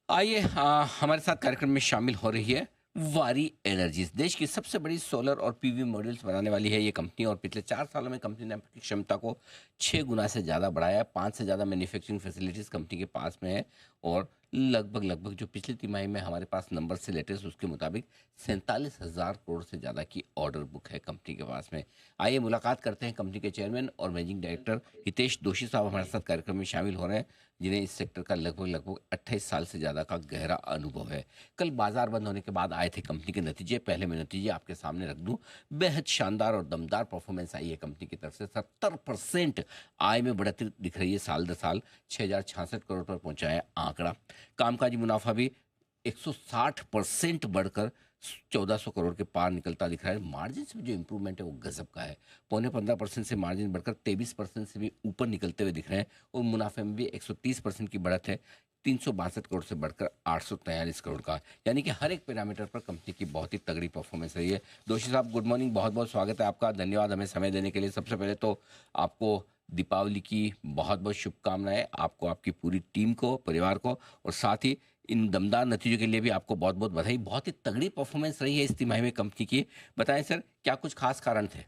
आइए हमारे साथ कार्यक्रम में शामिल हो रही है वारी एनर्जीज। देश की सबसे बड़ी सोलर और पीवी मॉड्यूल्स बनाने वाली है ये कंपनी, और पिछले 4 सालों में कंपनी ने अपनी क्षमता को 6 गुना से ज़्यादा बढ़ाया है। 5 से ज़्यादा मैन्युफैक्चरिंग फैसिलिटीज़ कंपनी के पास में है, और लगभग जो पिछली तिमाही में हमारे पास नंबर से लेटेस्ट उसके मुताबिक 47,000 करोड़ से ज़्यादा की ऑर्डर बुक है कंपनी के पास में। आइए मुलाकात करते हैं कंपनी के चेयरमैन और मैनेजिंग डायरेक्टर हितेश दोषी साहब हमारे साथ कार्यक्रम में शामिल हो रहे हैं, जिन्हें इस सेक्टर का लगभग 28 साल से ज़्यादा का गहरा अनुभव है। कल बाजार बंद होने के बाद आए थे कंपनी के नतीजे। पहले मैं नतीजे आपके सामने रख दूं। बेहद शानदार और दमदार परफॉर्मेंस आई है कंपनी की तरफ से। 70% आय में बढ़ोतरी दिख रही है साल दर साल। 6,066 करोड़ पर पहुंचा है आंकड़ा। कामकाजी मुनाफा भी 160% बढ़कर 1,400 करोड़ के पार निकलता दिख रहा है। मार्जिन में जो इंप्रूवमेंट है वो गजब का है। 15% से मार्जिन बढ़कर 23% से भी ऊपर निकलते हुए दिख रहे हैं, और मुनाफे में भी 130% की बढ़त है। 362 करोड़ से बढ़कर 843 करोड़ का, यानी कि हर एक पैरामीटर पर कंपनी की बहुत ही तगड़ी परफॉर्मेंस रही है। दोषी साहब, गुड मॉर्निंग, बहुत बहुत स्वागत है आपका। धन्यवाद हमें समय देने के लिए। सबसे पहले तो आपको दीपावली की बहुत बहुत शुभकामनाएं, आपको, आपकी पूरी टीम को, परिवार को, और साथ ही इन दमदार नतीजों के लिए भी आपको बहुत बहुत बधाई। बहुत ही तगड़ी परफॉर्मेंस रही है इस तिमाही में कंपनी की। बताएं सर, क्या कुछ खास कारण थे?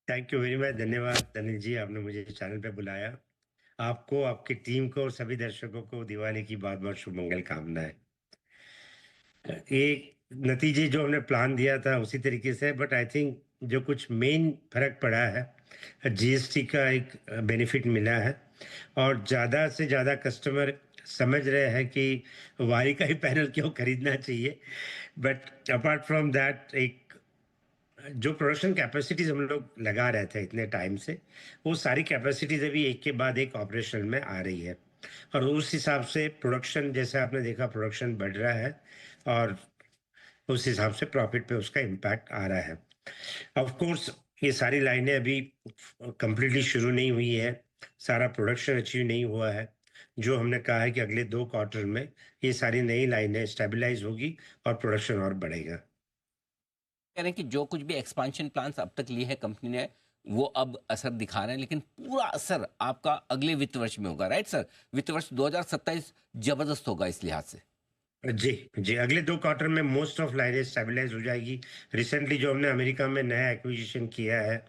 Thank you very much. धन्यवाद अनिल जी, आपने मुझे चैनल पे बुलाया। आपको, आपकी टीम को और सभी दर्शकों को दिवाली की बहुत बहुत शुभ मंगल कामनाएं। ये नतीजे जो हमने प्लान दिया था उसी तरीके से, बट आई थिंक जो कुछ मेन फर्क पड़ा है, जीएसटी का एक बेनिफिट मिला है, और ज़्यादा से ज़्यादा कस्टमर समझ रहे हैं कि वाई का ही पैनल क्यों खरीदना चाहिए। बट अपार्ट फ्रॉम दैट, एक जो प्रोडक्शन कैपेसिटीज हम लोग लगा रहे थे इतने टाइम से, वो सारी कैपेसिटीज अभी एक के बाद एक ऑपरेशन में आ रही है, और उस हिसाब से प्रोडक्शन, जैसे आपने देखा, प्रोडक्शन बढ़ रहा है, और उस हिसाब से प्रॉफिट पे उसका इम्पैक्ट आ रहा है। ऑफ कोर्स ये सारी लाइनें अभी कंप्लीटली शुरू नहीं हुई है, सारा प्रोडक्शन अचीव नहीं हुआ है। जो हमने कहा है कि अगले 2 क्वार्टर में ये सारी नई लाइनें स्टेबलाइज होगी और प्रोडक्शन और बढ़ेगा। कह रहे हैं कि जो कुछ भी एक्सपांशन प्लान्स अब तक लिए हैं कंपनी ने, वो अब असर दिखा रहे हैं, लेकिन पूरा असर आपका अगले वित्त वर्ष में होगा, राइट सर? वित्त वर्ष 2027 जबरदस्त होगा इस लिहाज से। जी जी, अगले 2 क्वार्टर में मोस्ट ऑफ लाइनें स्टेबलाइज हो जाएगी। रिसेंटली जो हमने अमेरिका में नया एक्विजिशन किया है,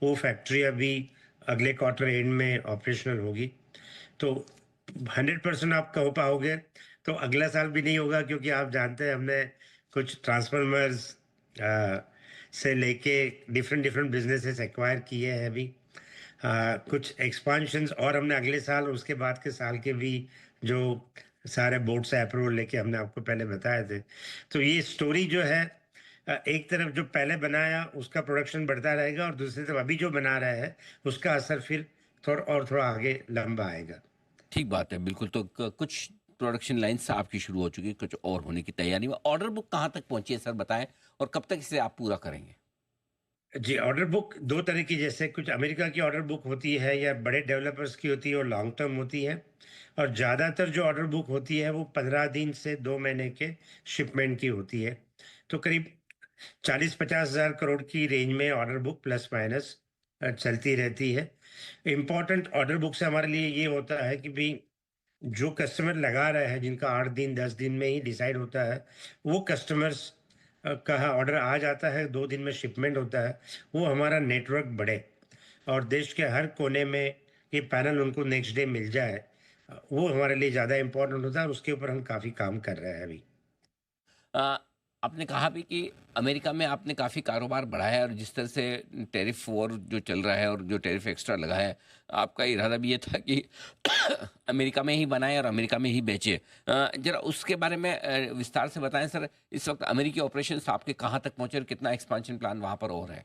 वो फैक्ट्री अभी अगले क्वार्टर एंड में ऑपरेशनल होगी। तो 100% आप कह पाओगे तो अगला साल भी नहीं होगा, क्योंकि आप जानते हैं हमने कुछ ट्रांसफॉर्मर्स से लेके डिफरेंट डिफरेंट बिजनेसेस एक्वायर किए हैं अभी। कुछ एक्सपांशंस और हमने अगले साल, उसके बाद के साल के भी जो सारे बोर्ड से अप्रूवल लेके हमने आपको पहले बताए थे। तो ये स्टोरी जो है, एक तरफ जो पहले बनाया उसका प्रोडक्शन बढ़ता रहेगा, और दूसरी तरफ अभी जो बना रहा है उसका असर फिर थोड़ा आगे लंबा आएगा। ठीक बात है, बिल्कुल। तो कुछ प्रोडक्शन लाइन्स आपकी शुरू हो चुकी है, कुछ और होने की तैयारी में। ऑर्डर बुक कहाँ तक पहुंची है सर, बताएं, और कब तक इसे आप पूरा करेंगे? जी, ऑर्डर बुक दो तरह की, जैसे कुछ अमेरिका की ऑर्डर बुक होती है या बड़े डेवलपर्स की होती है, और लॉन्ग टर्म होती है। और ज़्यादातर जो ऑर्डर बुक होती है वो 15 दिन से 2 महीने के शिपमेंट की होती है। तो करीब 40-50 हज़ार करोड़ की रेंज में ऑर्डर बुक प्लस माइनस चलती रहती है। इम्पोर्टेंट ऑर्डर बुक से हमारे लिए ये होता है कि भी जो कस्टमर लगा रहे हैं, जिनका 8 दिन 10 दिन में ही डिसाइड होता है, वो कस्टमर्स का ऑर्डर आ जाता है, 2 दिन में शिपमेंट होता है। वो हमारा नेटवर्क बढ़े और देश के हर कोने में ये पैनल उनको नेक्स्ट डे मिल जाए, वो हमारे लिए ज़्यादा इम्पोर्टेंट होता है, और उसके ऊपर हम काफ़ी काम कर रहे हैं अभी। अ, आपने कहा भी कि अमेरिका में आपने काफ़ी कारोबार बढ़ाया है, और जिस तरह से टैरिफ वॉर जो चल रहा है और जो टैरिफ एक्स्ट्रा लगा है, आपका इरादा भी ये था कि अमेरिका में ही बनाए और अमेरिका में ही बेचे। जरा उसके बारे में विस्तार से बताएं सर। इस वक्त अमेरिकी ऑपरेशंस आपके कहाँ तक पहुंचे, और कितना एक्सपांशन प्लान वहाँ पर और है?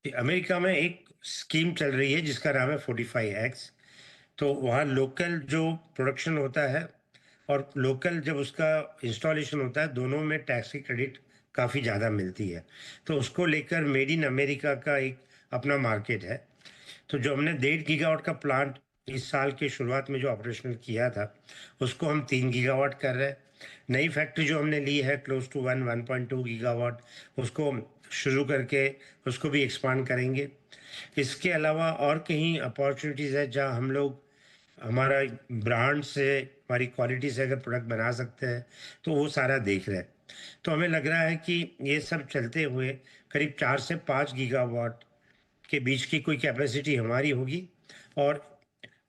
कि अमेरिका में एक स्कीम चल रही है जिसका नाम है 45X। तो वहाँ लोकल जो प्रोडक्शन होता है और लोकल जब उसका इंस्टॉलेशन होता है, दोनों में टैक्स की क्रेडिट काफ़ी ज़्यादा मिलती है। तो उसको लेकर मेड इन अमेरिका का एक अपना मार्केट है। तो जो हमने 1.5 गीगावाट का प्लांट इस साल के शुरुआत में जो ऑपरेशनल किया था, उसको हम 3 गीगावाट कर रहे हैं। नई फैक्ट्री जो हमने ली है क्लोज टू 1.2 गीगावाट, उसको शुरू करके उसको भी एक्सपांड करेंगे। इसके अलावा और कहीं अपॉर्चुनिटीज़ है जहां हम लोग हमारा ब्रांड से, हमारी क्वालिटी से अगर प्रोडक्ट बना सकते हैं, तो वो सारा देख रहे हैं। तो हमें लग रहा है कि ये सब चलते हुए करीब 4 से 5 गीगावाट के बीच की कोई कैपेसिटी हमारी होगी, और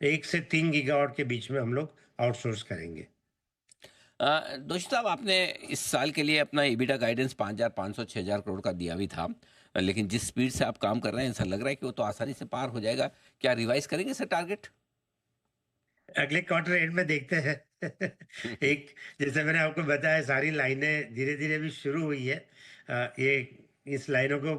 1 से 3 गीगावाट के बीच में हम लोग आउटसोर्स करेंगे। दोस्त साहब, आपने इस साल के लिए अपना EBITDA गाइडेंस 5,500 6,000 करोड़ का दिया भी था, लेकिन जिस स्पीड से आप काम कर रहे हैं ऐसा लग रहा है कि वो तो आसानी से पार हो जाएगा। क्या रिवाइज करेंगे सर टारगेट? अगले क्वार्टर एंड में देखते हैं। एक, जैसे मैंने आपको बताया, सारी लाइनें धीरे धीरे भी शुरू हुई है। ये इस लाइनों को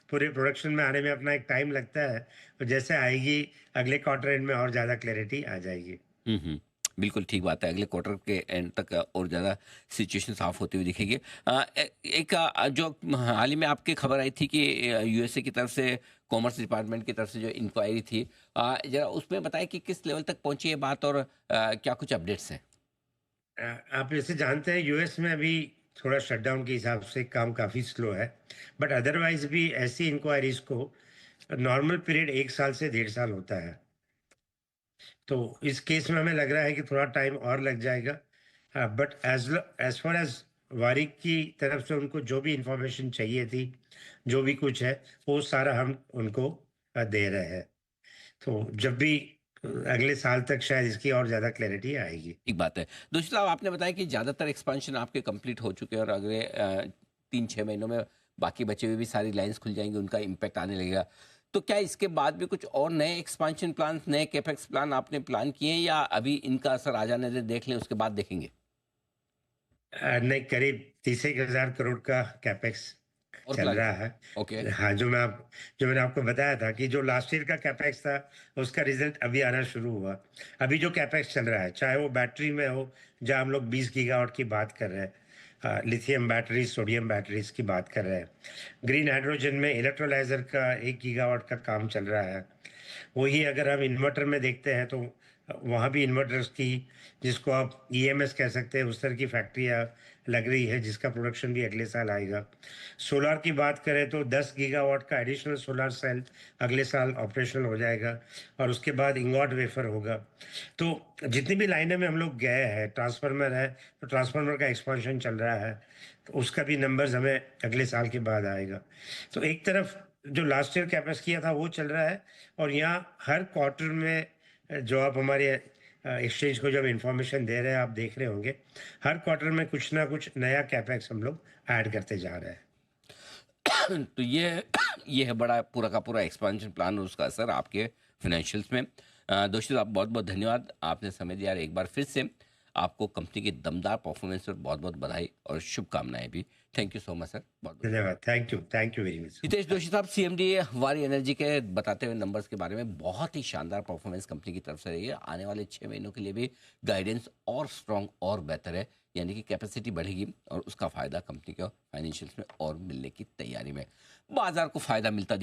पूरे प्रोडक्शन में आने में अपना एक टाइम लगता है, और जैसे आएगी अगले क्वार्टर एंड में और ज़्यादा क्लैरिटी आ जाएगी। हम्म, बिल्कुल ठीक बात है। अगले क्वार्टर के एंड तक और ज़्यादा सिचुएशन साफ होती हुई दिखेगी। एक जो हाल ही में आपकी खबर आई थी कि USA की तरफ से, कॉमर्स डिपार्टमेंट की तरफ से जो इंक्वायरी थी, जरा उसमें बताएं कि किस लेवल तक पहुंची ये बात, और क्या कुछ अपडेट्स हैं। आप जैसे जानते हैं, यूएस में अभी थोड़ा शटडाउन के हिसाब से काम काफ़ी स्लो है, बट अदरवाइज भी ऐसी इंक्वायरीज को नॉर्मल पीरियड 1 साल से 1.5 साल होता है। तो इस केस में हमें लग रहा है कि थोड़ा टाइम और लग जाएगा, but as far as Warik की तरफ से उनको जो भी इंफॉर्मेशन चाहिए थी, जो भी कुछ है, वो सारा हम उनको दे रहे हैं। तो जब भी अगले साल तक शायद इसकी और ज़्यादा क्लैरिटी आएगी। ठीक बात है। दूसरी साहब, आपने बताया कि ज़्यादातर एक्सपेंशन आपके कंप्लीट हो चुके हैं और अगले 3-6 महीनों में बाकी बचे हुए भी सारी लाइंस खुल जाएंगी, उनका इम्पैक्ट आने लगेगा। तो क्या इसके बाद भी कुछ और नए एक्सपेंशन प्लान, नए कैपेक्स प्लान आपने प्लान किए हैं, या अभी इनका असर आ जाने दे, देख लें उसके बाद देखेंगे? नहीं, करीब 30,000 करोड़ का कैपेक्स और चल प्लान रहा किए? है। ओके। हाँ, जो मैंने आपको बताया था कि जो लास्ट ईयर का कैपेक्स था, उसका रिजल्ट अभी आना शुरू हुआ। अभी जो कैपेक्स चल रहा है, चाहे वो बैटरी में हो, जहाँ हम लोग 20 गीगावाट की बात कर रहे हैं, लिथियम बैटरीज, सोडियम बैटरीज की बात कर रहे हैं। ग्रीन हाइड्रोजन में इलेक्ट्रोलाइजर का 1 गीगावाट का काम चल रहा है। वही अगर हम इन्वर्टर में देखते हैं, तो वहाँ भी इन्वर्टर्स की, जिसको आप ईएमएस कह सकते हैं, उस तरह की फैक्ट्रियाँ लग रही है, जिसका प्रोडक्शन भी अगले साल आएगा। सोलार की बात करें तो 10 गीगावाट का एडिशनल सोलार सेल अगले साल ऑपरेशनल हो जाएगा, और उसके बाद इंगॉट वेफर होगा। तो जितनी भी लाइनें में हम लोग गए हैं, ट्रांसफार्मर है, तो ट्रांसफार्मर का एक्सपांशन चल रहा है, तो उसका भी नंबर्स हमें अगले साल के बाद आएगा। तो एक तरफ जो लास्ट ईयर कैपेक्स किया था वो चल रहा है, और यहाँ हर क्वार्टर में जो आप हमारे एक्सचेंज को जब इंफॉर्मेशन दे रहे हैं, आप देख रहे होंगे, हर क्वार्टर में कुछ ना कुछ नया कैपेक्स हम लोग ऐड करते जा रहे हैं। तो ये है बड़ा पूरा का पूरा एक्सपेंशन प्लान और उसका असर आपके फाइनेंशियल्स में। दोस्तों, आप बहुत बहुत धन्यवाद, आपने समय दिया। और एक बार फिर से आपको कंपनी की दमदार परफॉर्मेंस पर बहुत बहुत बधाई और शुभकामनाएं भी। Thank you so much sir, बहुत बहुत धन्यवाद। धन्यवाद। Thank you very much. Hitesh Joshi साहब, CMD वारी एनर्जी के बताते हुए नंबर्स के बारे में, बहुत ही शानदार परफॉर्मेंस कंपनी की तरफ से रही है। आने वाले 6 महीनों के लिए भी गाइडेंस और स्ट्रांग और बेहतर है, यानी कि कैपेसिटी बढ़ेगी और उसका फायदा कंपनी को फाइनेंशियल्स में और मिलने की तैयारी में, बाजार को फायदा मिलता